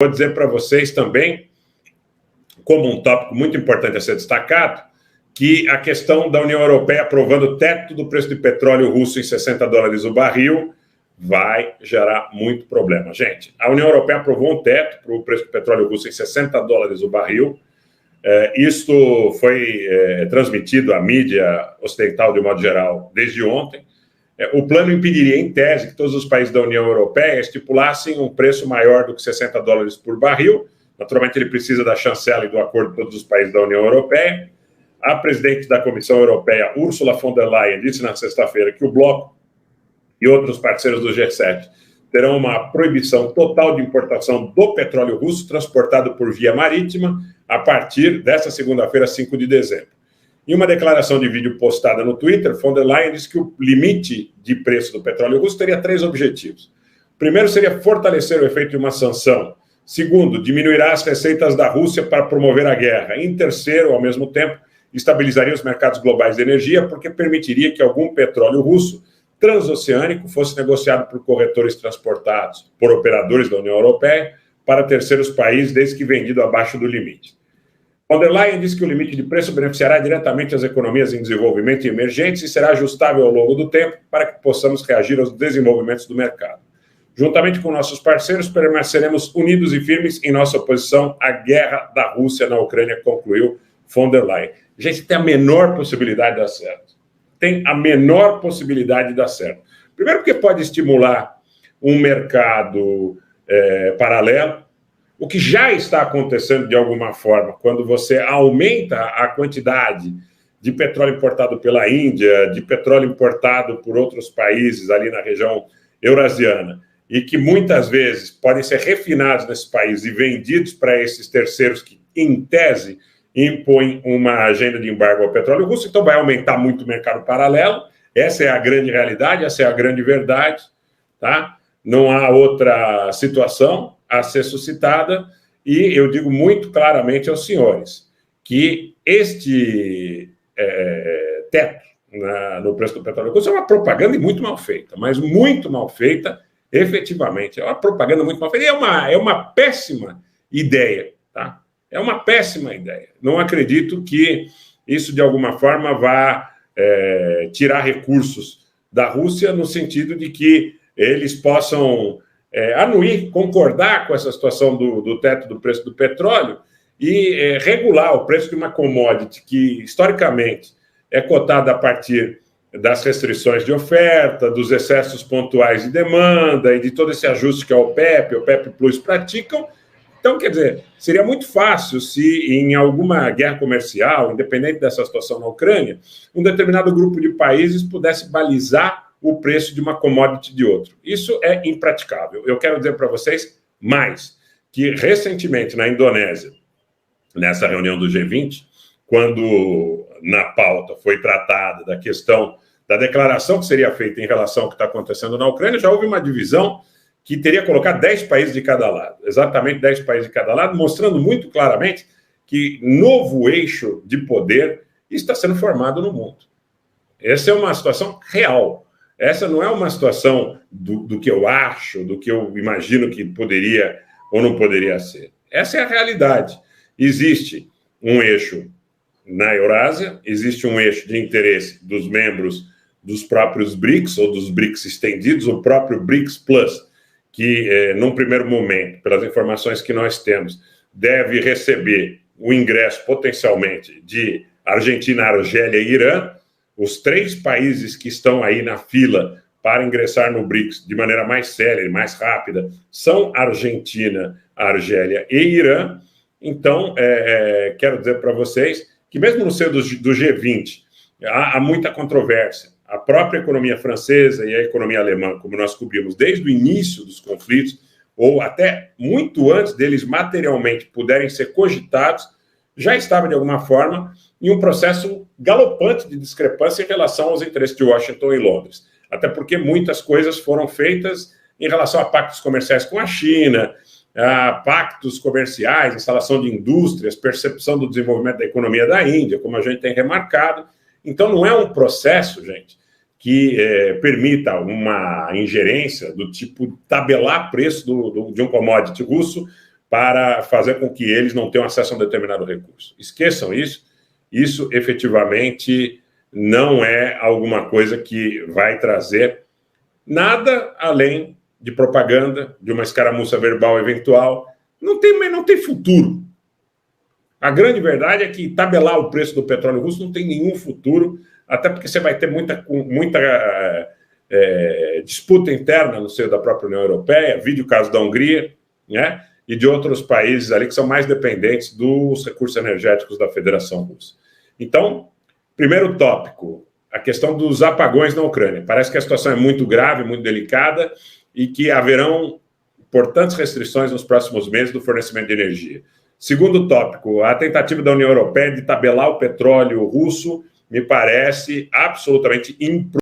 Vou dizer para vocês também, como um tópico muito importante a ser destacado, que a questão da União Europeia aprovando o teto do preço de petróleo russo em $60 o barril vai gerar muito problema. Gente, a União Europeia aprovou um teto para o preço do petróleo russo em $60 o barril. Isto foi transmitido à mídia ocidental de modo geral desde ontem. O plano impediria, em tese, que todos os países da União Europeia estipulassem um preço maior do que $60 por barril. Naturalmente, ele precisa da chancela e do acordo de todos os países da União Europeia. A presidente da Comissão Europeia, Ursula von der Leyen, disse na sexta-feira que o bloco e outros parceiros do G7 terão uma proibição total de importação do petróleo russo transportado por via marítima a partir desta segunda-feira, 5 de dezembro. Em uma declaração de vídeo postada no Twitter, von der Leyen disse que o limite de preço do petróleo russo teria 3 objetivos. O primeiro seria fortalecer o efeito de uma sanção. Segundo, diminuirá as receitas da Rússia para promover a guerra. Em terceiro, ao mesmo tempo, estabilizaria os mercados globais de energia, porque permitiria que algum petróleo russo transoceânico fosse negociado por corretores transportados por operadores da União Europeia para terceiros países, desde que vendido abaixo do limite. Von der Leyen disse que o limite de preço beneficiará diretamente as economias em desenvolvimento e emergentes e será ajustável ao longo do tempo para que possamos reagir aos desenvolvimentos do mercado. Juntamente com nossos parceiros, permaneceremos unidos e firmes em nossa oposição à guerra da Rússia na Ucrânia, concluiu von der Leyen. Gente, tem a menor possibilidade de dar certo. Tem a menor possibilidade de dar certo. Primeiro porque pode estimular um mercado paralelo, o que já está acontecendo de alguma forma, quando você aumenta a quantidade de petróleo importado pela Índia, de petróleo importado por outros países ali na região eurasiana, e que muitas vezes podem ser refinados nesses países e vendidos para esses terceiros que, em tese, impõem uma agenda de embargo ao petróleo russo, então vai aumentar muito o mercado paralelo. Essa é a grande realidade, essa é a grande verdade, tá? Não há outra situação a ser suscitada, e eu digo muito claramente aos senhores que este teto no preço do petróleo russo é uma propaganda e muito mal feita, mas muito mal feita, efetivamente. É uma propaganda muito mal feita e é uma péssima ideia, tá? É uma péssima ideia. Não acredito que isso, de alguma forma, vá tirar recursos da Rússia, no sentido de que eles possam anuir, concordar com essa situação do teto do preço do petróleo e regular o preço de uma commodity que, historicamente, é cotada a partir das restrições de oferta, dos excessos pontuais de demanda e de todo esse ajuste que a OPEP Plus praticam. Então, quer dizer, seria muito fácil se em alguma guerra comercial, independente dessa situação na Ucrânia, um determinado grupo de países pudesse balizar o preço de uma commodity de outro. Isso é impraticável. Eu quero dizer para vocês mais, que recentemente na Indonésia, nessa reunião do G20, quando na pauta foi tratada da questão da declaração que seria feita em relação ao que está acontecendo na Ucrânia, já houve uma divisão que teria colocado 10 países de cada lado, exatamente 10 países de cada lado, mostrando muito claramente que novo eixo de poder está sendo formado no mundo. Essa é uma situação real. Essa não é uma situação do que eu acho, do que eu imagino que poderia ou não poderia ser. Essa é a realidade. Existe um eixo na Eurásia, existe um eixo de interesse dos membros dos próprios BRICS, ou dos BRICS estendidos, o próprio BRICS Plus, que, num primeiro momento, pelas informações que nós temos, deve receber o ingresso, potencialmente, de Argentina, Argélia e Irã, os 3 países que estão aí na fila para ingressar no BRICS de maneira mais séria e mais rápida são Argentina, Argélia e Irã. Então, quero dizer para vocês que mesmo no seio do G20 há muita controvérsia. A própria economia francesa e a economia alemã, como nós cobrimos desde o início dos conflitos, ou até muito antes deles materialmente puderem ser cogitados, já estava, de alguma forma, em um processo galopante de discrepância em relação aos interesses de Washington e Londres. Até porque muitas coisas foram feitas em relação a pactos comerciais com a China, a pactos comerciais, instalação de indústrias, percepção do desenvolvimento da economia da Índia, como a gente tem remarcado. Então, não é um processo, gente, que permita uma ingerência do tipo tabelar preço de um commodity russo para fazer com que eles não tenham acesso a um determinado recurso. Esqueçam isso. Isso efetivamente não é alguma coisa que vai trazer nada além de propaganda, de uma escaramuça verbal eventual. Não tem futuro. A grande verdade é que tabelar o preço do petróleo russo não tem nenhum futuro, até porque você vai ter muita disputa interna no seio da própria União Europeia, vide o caso da Hungria, né? E de outros países ali que são mais dependentes dos recursos energéticos da Federação Russa. Então, primeiro tópico, a questão dos apagões na Ucrânia. Parece que a situação é muito grave, muito delicada e que haverão importantes restrições nos próximos meses do fornecimento de energia. Segundo tópico, a tentativa da União Europeia de tabelar o petróleo russo me parece absolutamente improvável.